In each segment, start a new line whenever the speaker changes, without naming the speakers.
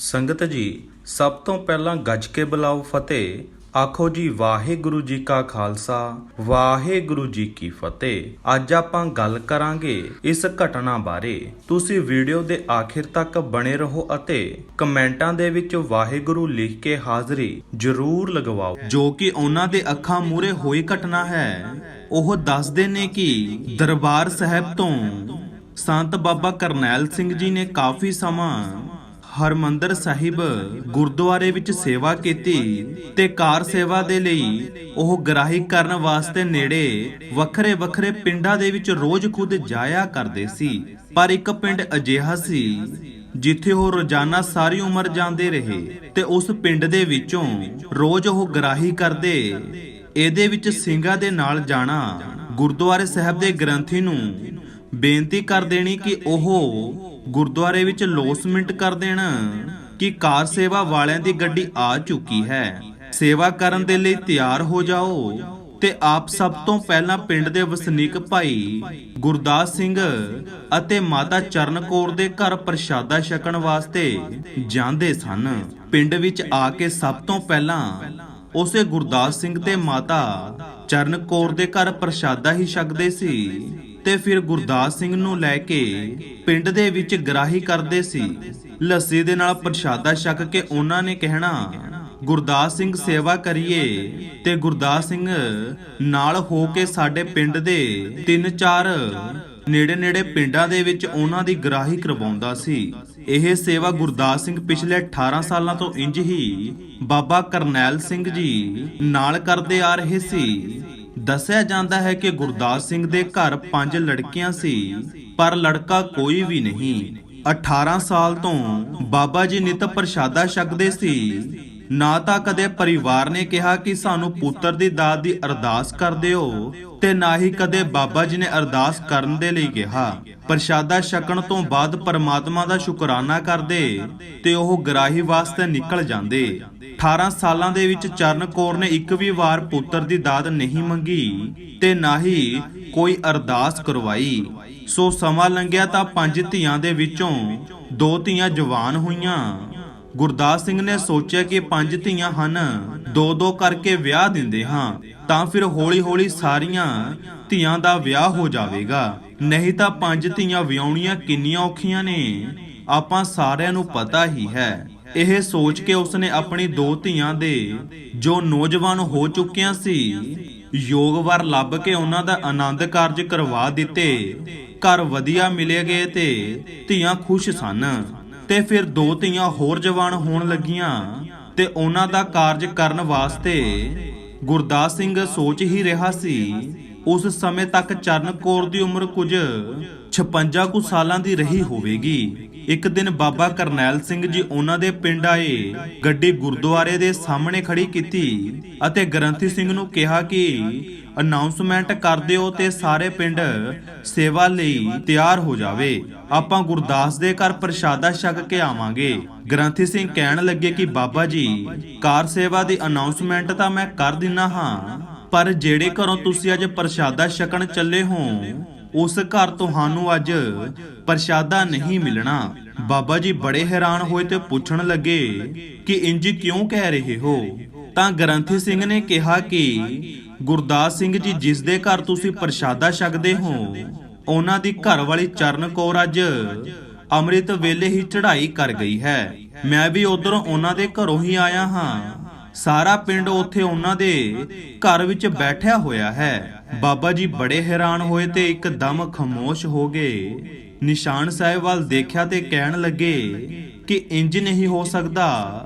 ਸੰਗਤ ਜੀ, ਸਭ ਤੋਂ ਪਹਿਲਾਂ ਗੱਜ ਕੇ ਬੁਲਾਓ ਫਤਿਹ। ਆਖੋ ਜੀ ਵਾਹਿਗੁਰੂ ਜੀ ਕਾ ਖਾਲਸਾ, ਵਾਹਿਗੁਰੂ ਜੀ ਕੀ ਫਤਿਹ। ਅੱਜ ਆਪਾਂ ਗੱਲ ਕਰਾਂਗੇ ਇਸ ਘਟਨਾ ਬਾਰੇ। ਤੁਸੀਂ ਵੀਡੀਓ ਦੇ ਆਖਿਰ ਤੱਕ ਬਣੇ ਰਹੋ ਅਤੇ ਕਮੈਂਟਾਂ ਦੇ ਵਿੱਚ ਵਾਹਿਗੁਰੂ ਲਿਖ ਕੇ ਹਾਜ਼ਰੀ ਜ਼ਰੂਰ ਲਗਵਾਓ। ਜੋ ਕਿ ਉਹਨਾਂ ਦੇ ਅੱਖਾਂ ਮੂਹਰੇ ਹੋਈ ਘਟਨਾ ਹੈ। ਉਹ ਦੱਸਦੇ ਨੇ ਕਿ ਦਰਬਾਰ ਸਾਹਿਬ ਤੋਂ ਸੰਤ ਬਾਬਾ ਕਰਨੈਲ ਸਿੰਘ ਜੀ ਨੇ ਕਾਫੀ ਸਮਾਂ ਹਰਮੰਦਰ ਸਾਹਿਬ ਗੁਰਦੁਆਰੇ ਵਿੱਚ ਸੇਵਾ ਕੀਤੀ ਤੇ ਕਾਰ ਸੇਵਾ ਦੇ ਲਈ ਉਹ ਗ੍ਰਾਹੀ ਕਰਨ ਵਾਸਤੇ ਨੇੜੇ ਵੱਖਰੇ ਵੱਖਰੇ ਪਿੰਡਾਂ ਦੇ ਵਿੱਚ ਰੋਜ਼ ਖੁਦ ਜਾਇਆ ਕਰਦੇ ਸੀ। ਪਰ ਇੱਕ ਪਿੰਡ ਅਜਿਹਾ ਸੀ ਜਿੱਥੇ ਉਹ ਰੋਜ਼ਾਨਾ ਸਾਰੀ ਉਮਰ ਜਾਂਦੇ ਰਹੇ ਤੇ ਉਸ ਪਿੰਡ ਦੇ ਵਿੱਚੋਂ ਰੋਜ਼ ਉਹ ਗ੍ਰਾਹੀ ਕਰਦੇ। ਇਹਦੇ ਵਿੱਚ ਸਿੰਘਾਂ ਦੇ ਨਾਲ ਜਾਣਾ ਗੁਰਦੁਆਰੇ ਸਾਹਿਬ ਦੇ ਗ੍ਰੰਥੀ ਨੂੰ ਬੇਨਤੀ ਕਰ ਦੇਣੀ ਕਿ ਉਹ ਗੁਰਦੁਆਰੇ ਵਿੱਚ ਲੋਸਮੈਂਟ ਕਰ ਦੇਣ ਕਿ ਕਾਰ ਸੇਵਾ ਵਾਲਿਆਂ ਦੀ ਗੱਡੀ ਆ ਚੁੱਕੀ ਹੈ, ਸੇਵਾ ਕਰਨ ਦੇ ਲਈ ਤਿਆਰ ਹੋ ਜਾਓ। ਤੇ ਆਪ ਸਭ ਤੋਂ ਪਹਿਲਾਂ ਪਿੰਡ ਦੇ ਵਸਨੀਕ ਭਾਈ ਗੁਰਦਾਸ ਸਿੰਘ ਅਤੇ ਮਾਤਾ ਚਰਨ ਕੌਰ ਦੇ ਘਰ ਪ੍ਰਸ਼ਾਦਾ ਛਕਣ ਵਾਸਤੇ ਜਾਂਦੇ ਸਨ। ਪਿੰਡ ਵਿੱਚ ਆ ਕੇ ਸਭ ਤੋਂ ਪਹਿਲਾਂ ਉਸੇ ਗੁਰਦਾਸ ਸਿੰਘ ਤੇ ਮਾਤਾ ਚਰਨ ਕੌਰ ਦੇ ਘਰ ਪ੍ਰਸ਼ਾਦਾ ਹੀ ਛਕਦੇ ਸੀ ਤੇ ਫਿਰ ਗੁਰਦਾਸ ਸਿੰਘ ਨੂੰ ਲੈ ਕੇ ਪਿੰਡ ਦੇ ਵਿੱਚ ਗ੍ਰਾਹੀ ਕਰਦੇ ਸੀ। ਲੱਸੀ ਦੇ ਨਾਲ ਪ੍ਰਸ਼ਾਦਾ ਛਕ ਕੇ ਉਹਨਾਂ ਨੇ ਕਹਿਣਾ ਗੁਰਦਾਸ ਸਿੰਘ ਸੇਵਾ ਕਰੀਏ ਤੇ ਗੁਰਦਾਸ ਸਿੰਘ ਨਾਲ ਹੋ ਕੇ ਸਾਡੇ ਪਿੰਡ ਦੇ 3-4 ਨੇੜੇ ਪਿੰਡਾਂ ਦੇ ਵਿੱਚ ਉਹਨਾਂ ਦੀ ਗ੍ਰਾਹੀ ਕਰਵਾਉਂਦਾ ਸੀ। ਇਹ ਸੇਵਾ ਗੁਰਦਾਸ ਸਿੰਘ ਪਿਛਲੇ 18 ਸਾਲਾਂ ਤੋਂ ਇੰਜ ਹੀ ਬਾਬਾ ਕਰਨੈਲ ਸਿੰਘ ਜੀ ਨਾਲ ਕਰਦੇ ਆ ਰਹੇ ਸੀ। ਦੱਸਿਆ ਜਾਂਦਾ ਹੈ ਕਿ ਗੁਰਦਾਸ ਸਿੰਘ ਦੇ ਘਰ 5 ਲੜਕੀਆਂ ਸੀ ਪਰ ਲੜਕਾ ਕੋਈ ਵੀ ਨਹੀਂ। 18 ਸਾਲ ਤੋਂ ਬਾਬਾ ਜੀ ਨਿਤ ਪ੍ਰਸ਼ਾਦਾ ਛਕਦੇ ਸੀ। ਨਾ ਤਾਂ ਕਦੇ ਪਰਿਵਾਰ ਨੇ ਕਿਹਾ ਕਿ ਸਾਨੂੰ ਪੁੱਤਰ ਦੀ ਦਾਤ ਦੀ ਅਰਦਾਸ ਕਰ ਦਿਓ ਤੇ ਨਾ ਹੀ ਕਦੇ ਬਾਬਾ ਜੀ ਨੇ ਅਰਦਾਸ ਕਰਨ ਦੇ ਲਈ ਕਿਹਾ। ਪ੍ਰਸ਼ਾਦਾ ਛਕਣ ਤੋਂ ਬਾਅਦ ਪਰਮਾਤਮਾ ਦਾ ਸ਼ੁਕਰਾਨਾ ਕਰਦੇ ਤੇ ਉਹ ਗ੍ਰਾਹੀ ਵਾਸਤੇ ਨਿਕਲ ਜਾਂਦੇ। 18 ਸਾਲਾਂ ਦੇ ਵਿੱਚ ਚਰਨ ਕੌਰ ਨੇ ਇੱਕ ਵੀ ਵਾਰ ਪੁੱਤਰ ਦੀ ਦਾਤ ਨਹੀਂ ਮੰਗੀ ਤੇ ਨਾ ਹੀ ਕੋਈ ਅਰਦਾਸ ਕਰਵਾਈ। ਸੋ ਸਮਾਂ ਲੰਘਿਆ ਤਾਂ 5 ਧੀਆਂ ਦੇ ਵਿੱਚੋਂ 2 ਧੀਆਂ ਜਵਾਨ ਹੋਈਆਂ। ਗੁਰਦਾਸ ਸਿੰਘ ਨੇ ਸੋਚਿਆ ਕਿ 5 ਧੀਆਂ ਹਨ, 2-2 ਕਰਕੇ ਵਿਆਹ ਦਿੰਦੇ ਹਾਂ ਤਾਂ ਫਿਰ ਹੌਲੀ-ਹੌਲੀ ਸਾਰੀਆਂ ਧੀਆਂ ਦਾ ਵਿਆਹ ਹੋ ਜਾਵੇਗਾ। ਨਹੀਂ ਤਾਂ 5 ਧੀਆਂ ਵਿਆਹੁਣੀਆਂ ਕਿੰਨੀਆਂ ਔਖੀਆਂ ਨੇ, ਆਪਾਂ ਸਾਰਿਆਂ ਨੂੰ ਪਤਾ ਹੀ ਹੈ। ਇਹ ਸੋਚ ਕੇ ਉਸਨੇ ਆਪਣੀ 2 ਧੀਆਂ ਦੇ ਜੋ ਨੌਜਵਾਨ ਹੋ ਚੁੱਕੀਆਂ ਸੀ ਯੋਗਵਰ ਲੱਭ ਕੇ ਉਹਨਾਂ ਦਾ ਆਨੰਦ ਕਾਰਜ ਕਰਵਾ ਦਿੱਤੇ। ਘਰ ਵਧੀਆ ਮਿਲੇ ਗਏ ਤੇ ਧੀਆਂ ਖੁਸ਼ ਸਨ। ਤੇ ਫਿਰ 2 ਧੀਆਂ ਹੋਰ ਜਵਾਨ ਹੋਣ ਲੱਗੀਆਂ ਤੇ ਉਹਨਾਂ ਦਾ ਕਾਰਜ ਕਰਨ ਵਾਸਤੇ ਗੁਰਦਾਸ ਸਿੰਘ ਸੋਚ ਹੀ ਰਿਹਾ ਸੀ। ਉਸ ਸਮੇਂ ਤੱਕ ਚਰਨ ਕੌਰ ਦੀ ਉਮਰ ਕੁਝ 56 ਕੁ ਸਾਲਾਂ ਦੀ ਰਹੀ ਹੋਵੇਗੀ। ਇੱਕ ਦਿਨ ਬਾਬਾ ਕਰਨੈਲ ਸਿੰਘ ਜੀ ਉਹਨਾਂ ਦੇ ਪਿੰਡ ਆਏ, ਗੱਡੀ ਗੁਰਦੁਆਰੇ ਦੇ ਸਾਹਮਣੇ ਖੜੀ ਕੀਤੀ ਅਤੇ ਗ੍ਰੰਥੀ ਸਿੰਘ ਨੂੰ ਕਿਹਾ ਕਿ ਅਨਾਉਂਸਮੈਂਟ ਕਰ ਦਿਓ ਤੇ ਸਾਰੇ ਪਿੰਡ ਸੇਵਾ ਲਈ ਤਿਆਰ ਹੋ ਜਾਵੇ। ਆਪਾਂ ਗੁਰਦਾਸ ਦੇ ਘਰ ਪ੍ਰਸ਼ਾਦਾ ਛਕ ਕੇ ਆਵਾਂਗੇ। ਗ੍ਰੰਥੀ ਸਿੰਘ ਕਹਿਣ ਲੱਗੇ ਕਿ ਬਾਬਾ ਜੀ ਕਾਰ ਸੇਵਾ ਦੀ ਅਨਾਉਂਸਮੈਂਟ ਤਾਂ ਮੈਂ ਕਰ ਦਿੰਨਾ ਹਾਂ, ਪਰ ਜਿਹੜੇ ਘਰੋਂ ਤੁਸੀਂ ਅੱਜ ਪ੍ਰਸ਼ਾਦਾ ਛਕਣ ਚੱਲੇ ਹੋ ਉਸ ਘਰ ਤੁਹਾਨੂੰ ਅੱਜ ਪ੍ਰਸ਼ਾਦਾ ਨਹੀਂ ਮਿਲਣਾ। ਬਾਬਾ ਜੀ ਬੜੇ ਹੈਰਾਨ ਹੋਏ ਤੇ ਪੁੱਛਣ ਲੱਗੇ ਕਿ ਇੰਜ ਕਿਉਂ ਕਹਿ ਰਹੇ ਹੋ? ਤਾਂ ਗ੍ਰੰਥੀ ਸਿੰਘ ਨੇ ਕਿਹਾ ਕਿ ਗੁਰਦਾਸ ਸਿੰਘ ਜੀ ਜਿਸ ਦੇ ਘਰ ਤੁਸੀਂ ਪ੍ਰਸ਼ਾਦਾ ਛਕਦੇ ਹੋ ਉਹਨਾਂ ਦੀ ਘਰ ਵਾਲੀ ਚਰਨ ਕੌਰ ਅੱਜ ਅੰਮ੍ਰਿਤ ਵੇਲੇ ਹੀ ਚੜ੍ਹਾਈ ਕਰ ਗਈ ਹੈ। ਮੈਂ ਵੀ ਉਧਰੋਂ ਉਹਨਾਂ ਦੇ ਘਰੋਂ ਹੀ ਆਇਆ ਹਾਂ। ਸਾਰਾ ਪਿੰਡ ਉੱਥੇ ਉਹਨਾਂ ਦੇ ਘਰ ਵਿੱਚ ਬੈਠਿਆ ਹੋਇਆ ਹੈ। ਬਾਬਾ ਜੀ ਬੜੇ ਹੈਰਾਨ ਹੋਏ ਤੇ ਇੱਕਦਮ ਖਾਮੋਸ਼ ਹੋ ਗਏ। ਨਿਸ਼ਾਨ ਸਾਹਿਬ ਵੱਲ ਦੇਖਿਆ ਤੇ ਕਹਿਣ ਲੱਗੇ ਕਿ ਇੰਜ ਨਹੀਂ ਹੋ ਸਕਦਾ।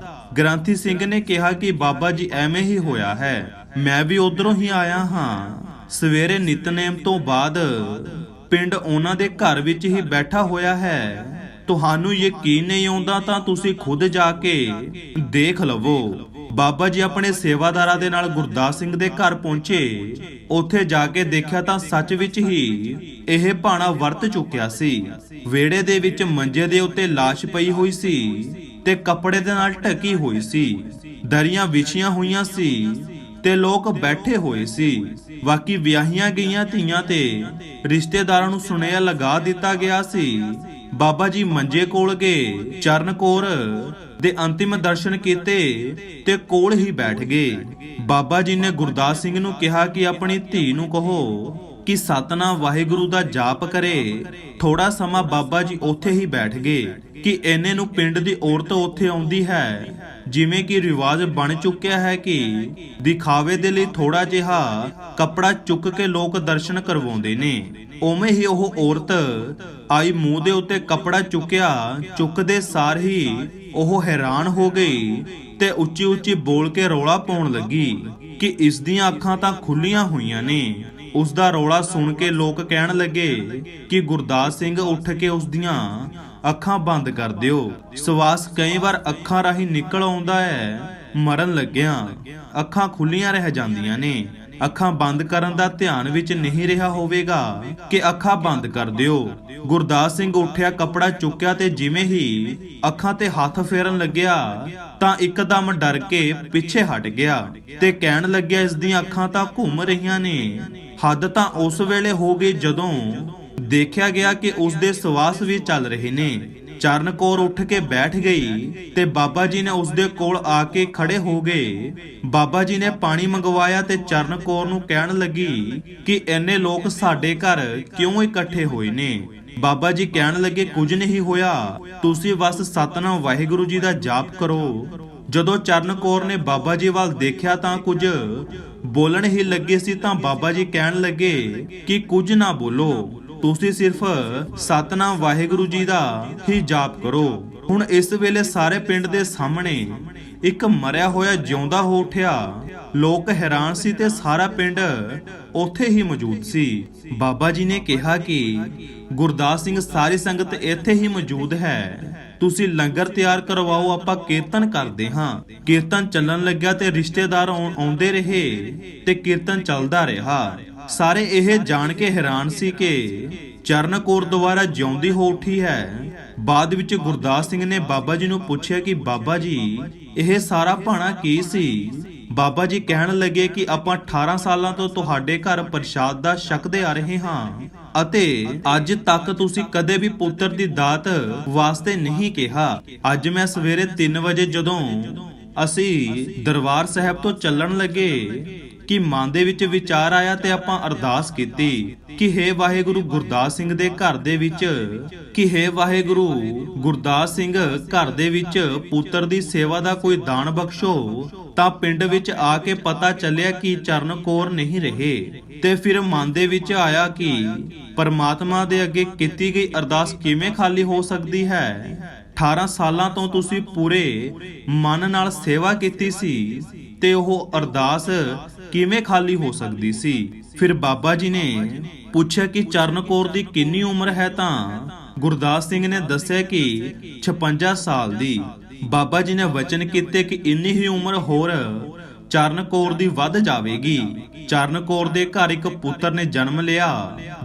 ਗ੍ਰੰਥੀ ਸਿੰਘ ਨੇ ਕਿਹਾ ਕਿ ਬਾਬਾ ਜੀ ਐਵੇਂ ਹੀ ਹੋਇਆ ਹੈ, ਮੈਂ ਵੀ ਉਧਰੋਂ ਹੀ ਆਇਆ ਹਾਂ। ਸਵੇਰੇ ਨਿਤਨੇਮ ਤੋਂ ਬਾਅਦ ਪਿੰਡ ਉਹਨਾਂ ਦੇ ਘਰ ਵਿੱਚ ਹੀ ਬੈਠਾ ਹੋਇਆ ਹੈ। ਤੁਹਾਨੂੰ ਯਕੀਨ ਨਹੀਂ ਆਉਂਦਾ ਤਾਂ ਤੁਸੀਂ ਖੁਦ ਜਾ ਕੇ ਦੇਖ ਲਵੋ। ਬਾਬਾ ਜੀ ਆਪਣੇ ਸੇਵਾਦਾਰਾਂ ਦੇ ਨਾਲ ਗੁਰਦਾਸ ਸਿੰਘ ਦੇ ਘਰ ਪਹੁੰਚੇ। ਉੱਥੇ ਜਾ ਕੇ ਦੇਖਿਆ ਤਾਂ ਸੱਚ ਵਿੱਚ ਹੀ ਇਹ ਭਾਣਾ ਵਰਤ ਚੁੱਕਿਆ ਸੀ। ਵਿਹੜੇ ਦੇ ਵਿੱਚ ਮੰਜੇ ਦੇ ਉੱਤੇ ਲਾਸ਼ ਪਈ ਹੋਈ ਸੀ ਤੇ ਕੱਪੜੇ ਦੇ ਨਾਲ ਢਕੀ ਹੋਈ ਸੀ। ਦਰੀਆਂ ਵਿਛੀਆਂ ਹੋਈਆਂ ਸੀ ਤੇ ਲੋਕ ਬੈਠੇ ਹੋਏ ਸੀ। ਬਾਕੀ ਵਿਆਹੀਆਂ ਗਈਆਂ ਧੀਆਂ ਤੇ ਰਿਸ਼ਤੇਦਾਰਾਂ ਨੂੰ ਸੁਨੇਹਾ ਲਗਾ ਦਿੱਤਾ ਗਿਆ ਸੀ। ਬਾਬਾ ਜੀ ਮੰਜੇ ਕੋਲ ਗਏ। ਚਰਨ ਕੌਰ ਦੇ ਅੰਤਿਮ ਦਰਸ਼ਨ ਕੀਤੇ ਤੇ ਕੋਲ ਹੀ ਬੈਠ ਗਏ। ਬਾਬਾ ਜੀ ਨੇ ਗੁਰਦਾਸ ਸਿੰਘ ਨੂੰ ਕਿਹਾ ਕਿ ਆਪਣੀ ਧੀ ਨੂੰ ਕਹੋ ਕਿ ਸਤਨਾਮ ਵਾਹਿਗੁਰੂ ਦਾ ਜਾਪ ਕਰੇ। ਥੋੜਾ ਸਮਾਂ ਬਾਬਾ ਜੀ ਉੱਥੇ ਹੀ ਬੈਠ ਗਏ ਕਿ ਇਹਨੇ ਨੂੰ ਪਿੰਡ ਦੀ ਔਰਤ ਉੱਥੇ ਆਉਂਦੀ ਹੈ। ਜਿਵੇਂ ਕਿ ਰਿਵਾਜ ਬਣ ਚੁੱਕਿਆ ਹੈ ਕਿ ਦਿਖਾਵੇ ਦੇ ਲਈ ਥੋੜਾ ਜਿਹਾ ਕੱਪੜਾ ਚੁੱਕ ਕੇ ਲੋਕ ਦਰਸ਼ਨ ਕਰਵਾਉਂਦੇ ਨੇ, ਉਵੇਂ ਹੀ ਉਹ ਔਰਤ ਆਈ, ਮੂੰਹ ਦੇ ਉੱਤੇ ਕੱਪੜਾ ਚੁੱਕਿਆ। ਚੁੱਕਦੇ ਸਾਰ ਹੀ ਉਹ ਹੈਰਾਨ ਹੋ ਗਈ ਤੇ ਉੱਚੀ ਉੱਚੀ ਬੋਲ ਕੇ ਰੌਲਾ ਪਾਉਣ ਲੱਗੀ ਕਿ ਇਸ ਦੀਆਂ ਅੱਖਾਂ ਤਾਂ ਖੁੱਲੀਆਂ ਹੋਈਆਂ ਨੇ। ਉਸ ਦਾ ਰੌਲਾ ਸੁਣ ਕੇ ਲੋਕ ਕਹਿਣ ਲੱਗੇ ਕਿ ਗੁਰਦਾਸ ਸਿੰਘ ਉੱਠ ਕੇ ਉਸ ਦੀਆਂ ਅੱਖਾਂ ਬੰਦ ਕਰ ਦਿਓ। ਸਵਾਸ ਕਈ ਵਾਰ ਅੱਖਾਂ ਰਾਹੀਂ ਨਿਕਲ ਆਉਂਦਾ ਹੈ, ਮਰਨ ਲੱਗਿਆਂ ਅੱਖਾਂ ਖੁੱਲੀਆਂ ਰਹਿ ਜਾਂਦੀਆਂ ਨੇ। ਅੱਖਾਂ ਬੰਦ ਕਰਨ ਦਾ ਧਿਆਨ ਵਿੱਚ ਨਹੀਂ ਰਿਹਾ ਹੋਵੇਗਾ ਕਿ ਅੱਖਾਂ ਬੰਦ ਕਰ ਦਿਓ। ਗੁਰਦਾਸ ਸਿੰਘ ਉੱਠਿਆ, ਕੱਪੜਾ ਚੁੱਕਿਆ ਤੇ ਜਿਵੇਂ ਹੀ ਅੱਖਾਂ ਤੇ ਹੱਥ ਫੇਰਨ ਲੱਗਿਆ ਤਾਂ ਇੱਕਦਮ ਡਰ ਕੇ ਪਿੱਛੇ ਹਟ ਗਿਆ ਤੇ ਕਹਿਣ ਲੱਗਿਆ ਇਸ ਦੀਆਂ ਅੱਖਾਂ ਤਾਂ ਘੁੰਮ ਰਹੀਆਂ ਨੇ। ਹੱਦ ਤਾਂ ਉਸ ਵੇਲੇ ਹੋ ਗਈ ਜਦੋਂ ਦੇਖਿਆ ਗਿਆ ਕਿ ਉਸ ਦੇ ਸਵਾਸ ਵੀ ਚੱਲ ਰਹੇ ਨੇ। ਚਰਨ ਕੌਰ ਉੱਠ ਕੇ ਬੈਠ ਗਈ ਤੇ ਬਾਬਾ ਜੀ ਨੇ ਉਸ ਦੇ ਕੋਲ ਆ ਕੇ ਖੜੇ ਹੋ ਗਏ। ਬਾਬਾ ਜੀ ਨੇ ਪਾਣੀ ਮੰਗਵਾਇਆ ਤੇ ਚਰਨ ਕੌਰ ਨੂੰ ਕਹਿਣ ਲੱਗੀ ਕਿ ਇੰਨੇ ਲੋਕ ਸਾਡੇ ਘਰ ਕਿਉਂ ਇਕੱਠੇ ਹੋਏ ਨੇ। ਬਾਬਾ ਜੀ ਕਹਿਣ ਲੱਗੇ ਕੁਝ ਨਹੀਂ ਹੋਇਆ, ਤੁਸੀਂ ਬਸ ਸਤਨਾਮ ਵਾਹਿਗੁਰੂ ਜੀ ਦਾ ਜਾਪ ਕਰੋ। ਜਦੋਂ ਚਰਨ ਕੌਰ ਨੇ ਬਾਬਾ ਜੀ ਵੱਲ ਦੇਖਿਆ ਤਾਂ ਕੁਝ ਬੋਲਣ ਹੀ ਲੱਗੇ ਸੀ ਤਾਂ ਬਾਬਾ ਜੀ ਕਹਿਣ ਲੱਗੇ ਕਿ ਕੁਝ ਨਾ ਬੋਲੋ, ਤੁਸੀਂ ਸਿਰਫ ਸਤਨਾਮ ਵਾਹਿਗੁਰੂ ਜੀ ਦਾ ਹੀ ਜਾਪ ਕਰੋ। ਹੁਣ ਇਸ ਵੇਲੇ ਸਾਰੇ ਪਿੰਡ ਦੇ ਸਾਹਮਣੇ ਇੱਕ ਮਰਿਆ ਹੋਇਆ ਜਿਉਂਦਾ ਹੋ ਉੱਠਿਆ। ਲੋਕ ਹੈਰਾਨ ਸੀ ਤੇ ਸਾਰਾ ਪਿੰਡ ਉੱਥੇ ਹੀ ਮੌਜੂਦ ਸੀ। ਬਾਬਾ ਜੀ ਨੇ ਕਿਹਾ ਕਿ ਗੁਰਦਾਸ ਸਿੰਘ ਸਾਰੀ ਸੰਗਤ ਇੱਥੇ ਹੀ ਮੌਜੂਦ ਹੈ, ਤੁਸੀਂ ਲੰਗਰ ਤਿਆਰ ਕਰਵਾਓ, ਆਪਾਂ ਕੀਰਤਨ ਕਰਦੇ ਹਾਂ। ਕੀਰਤਨ ਚੱਲਣ ਲੱਗਿਆ ਤੇ ਰਿਸ਼ਤੇਦਾਰ ਆਉਂਦੇ ਰਹੇ ਤੇ ਕੀਰਤਨ ਚੱਲਦਾ ਰਿਹਾ। ਸਾਰੇ ਇਹ ਜਾਣ ਕੇ ਹੈਰਾਨ ਸੀ ਕਿ ਚਰਨ ਕੌਰ ਦੁਆਰਾ ਜਿਉਂਦੀ ਹੋ ਉੱਠੀ ਹੈ। ਬਾਅਦ ਵਿੱਚ ਗੁਰਦਾਸ ਸਿੰਘ ਨੇ ਬਾਬਾ ਜੀ ਨੂੰ ਪੁੱਛਿਆ ਕਿ ਬਾਬਾ ਜੀ ਇਹ ਸਾਰਾ ਭਾਣਾ ਕੀ ਸੀ। ਬਾਬਾ ਜੀ ਕਹਿਣ ਲੱਗੇ ਕਿ ਆਪਾਂ 18 ਸਾਲਾਂ ਤੋਂ ਤੁਹਾਡੇ ਘਰ ਪ੍ਰਸ਼ਾਦ ਦਾ ਛਕਦੇ ਆ ਰਹੇ ਹਾਂ ਅਤੇ ਅੱਜ ਤੱਕ ਤੁਸੀਂ ਕਦੇ ਵੀ ਪੁੱਤਰ ਦੀ ਦਾਤ ਵਾਸਤੇ ਨਹੀਂ ਕਿਹਾ। ਅੱਜ ਮੈਂ ਸਵੇਰੇ 3 ਵਜੇ ਜਦੋਂ ਅਸੀਂ ਦਰਬਾਰ ਸਾਹਿਬ ਤੋਂ ਚੱਲਣ ਲੱਗੇ ਕਿ ਮਨ ਦੇ ਵਿੱਚ ਵਿਚਾਰ ਆਇਆ ਤੇ ਆਪਾਂ ਅਰਦਾਸ ਕੀਤੀ ਕਿ ਹੇ ਵਾਹਿਗੁਰੂ ਗੁਰਦਾਸ ਸਿੰਘ ਦੇ ਘਰ ਦੇ ਵਿੱਚ ਗੁਰਦਾਸ ਸਿੰਘ ਘਰ ਦੇ ਵਿੱਚ ਪੁੱਤਰ ਦੀ ਸੇਵਾ ਦਾ ਕੋਈ ਦਾਨ ਬਖਸ਼ੋ। ਤਾਂ ਪਿੰਡ ਵਿੱਚ ਆ ਕੇ ਪਤਾ ਚੱਲਿਆ ਕਿ ਚਰਨ ਕੌਰ ਨਹੀਂ ਰਹੇ ਤੇ ਫਿਰ ਮਨ ਦੇ ਵਿੱਚ ਆਇਆ ਕਿ ਪਰਮਾਤਮਾ ਦੇ ਅੱਗੇ ਕੀਤੀ ਗਈ ਅਰਦਾਸ ਕਿਵੇਂ ਖਾਲੀ ਹੋ ਸਕਦੀ ਹੈ। 18 ਸਾਲਾਂ ਤੋਂ ਤੁਸੀਂ ਪੂਰੇ ਮਨ ਨਾਲ ਸੇਵਾ ਕੀਤੀ ਸੀ ਤੇ ਉਹ ਅਰਦਾਸ ਕਿਵੇਂ ਖਾਲੀ ਹੋ ਸਕਦੀ ਸੀ। ਫਿਰ ਬਾਬਾ ਜੀ ਨੇ ਪੁੱਛਿਆ ਕਿ ਚਰਨ ਕੌਰ ਦੀ ਕਿੰਨੀ ਉਮਰ ਹੈ ਤਾਂ ਗੁਰਦਾਸ ਸਿੰਘ ਨੇ ਦੱਸਿਆ ਕਿ 56 ਸਾਲ ਦੀ। ਬਾਬਾ ਜੀ ਨੇ ਵਚਨ ਕੀਤੇ ਕਿ ਇੰਨੀ ਹੀ ਉਮਰ ਹੋਰ ਚਰਨ ਕੌਰ ਦੀ ਵੱਧ ਜਾਵੇਗੀ। ਚਰਨ ਕੌਰ ਦੇ ਘਰ ਇੱਕ ਪੁੱਤਰ ਨੇ ਜਨਮ ਲਿਆ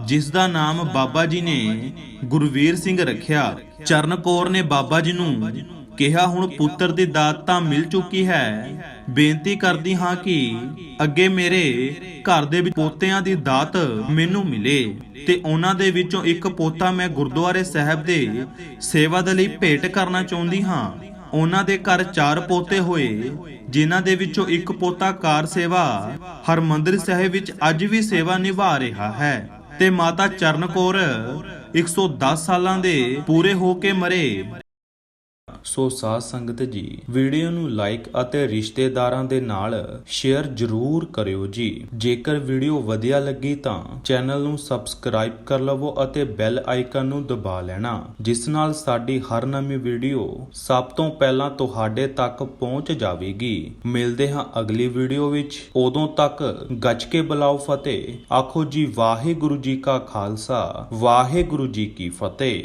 ਜਿਸ ਦਾ ਨਾਮ ਬਾਬਾ ਜੀ ਨੇ ਗੁਰਵੀਰ ਸਿੰਘ ਰੱਖਿਆ। ਚਰਨ ਕੌਰ ਨੇ ਬਾਬਾ ਜੀ ਨੂੰ ਕਿਹਾ ਹੁਣ ਪੁੱਤਰ ਦੀ ਦਾਤ ਤਾਂ ਮਿਲ ਚੁੱਕੀ ਹੈ, ਬੇਨਤੀ ਕਰਦੀ ਹਾਂ ਕਿ ਅੱਗੇ ਮੇਰੇ ਘਰ ਦੇ ਵਿੱਚ ਪੋਤਿਆਂ ਦੀ ਦਾਤ ਮੈਨੂੰ ਮਿਲੇ ਤੇ ਉਹਨਾਂ ਦੇ ਵਿੱਚੋਂ ਇੱਕ ਪੋਤਾ ਮੈਂ ਗੁਰਦੁਆਰੇ ਸਾਹਿਬ ਦੇ ਸੇਵਾ ਦੇ ਲਈ ਭੇਟ ਕਰਨਾ ਚਾਹੁੰਦੀ ਹਾਂ। ਉਹਨਾਂ ਦੇ ਘਰ 4 ਪੋਤੇ ਹੋਏ ਜਿਨ੍ਹਾਂ ਦੇ ਵਿੱਚੋਂ ਇੱਕ ਪੋਤਾ ਕਾਰ ਸੇਵਾ ਹਰਮੰਦਰ ਸਾਹਿਬ ਵਿੱਚ ਅੱਜ ਵੀ ਸੇਵਾ ਨਿਭਾ ਰਿਹਾ ਹੈ ਤੇ ਮਾਤਾ ਚਰਨ ਕੌਰ 110 ਸਾਲਾਂ ਦੇ ਪੂਰੇ ਹੋ ਕੇ ਮਰੇ। ਸੋ ਸਾਧ ਸੰਗਤ ਜੀ, ਵੀਡੀਓ ਨੂੰ ਲਾਈਕ ਅਤੇ ਰਿਸ਼ਤੇਦਾਰਾਂ ਦੇ ਨਾਲ ਸ਼ੇਅਰ ਜ਼ਰੂਰ ਕਰਿਓ ਜੀ। ਜੇਕਰ ਵੀਡੀਓ ਵਧੀਆ ਲੱਗੀ ਤਾਂ ਚੈਨਲ ਨੂੰ ਸਬਸਕ੍ਰਾਈਬ ਕਰ ਲਵੋ ਅਤੇ ਬੈਲ ਆਈਕਨ ਨੂੰ ਦਬਾ ਲੈਣਾ, ਜਿਸ ਨਾਲ ਸਾਡੀ ਹਰ ਨਵੀਂ ਵੀਡੀਓ ਸਭ ਤੋਂ ਪਹਿਲਾਂ ਤੁਹਾਡੇ ਤੱਕ ਪਹੁੰਚ ਜਾਵੇਗੀ। ਮਿਲਦੇ ਹਾਂ ਅਗਲੀ ਵੀਡੀਓ ਵਿੱਚ, ਉਦੋਂ ਤੱਕ ਗੱਜ ਕੇ ਬੁਲਾਓ ਫਤਿਹ। ਆਖੋ ਜੀ ਵਾਹਿਗੁਰੂ ਜੀ ਕਾ ਖਾਲਸਾ, ਵਾਹਿਗੁਰੂ ਜੀ ਕੀ ਫਤਿਹ।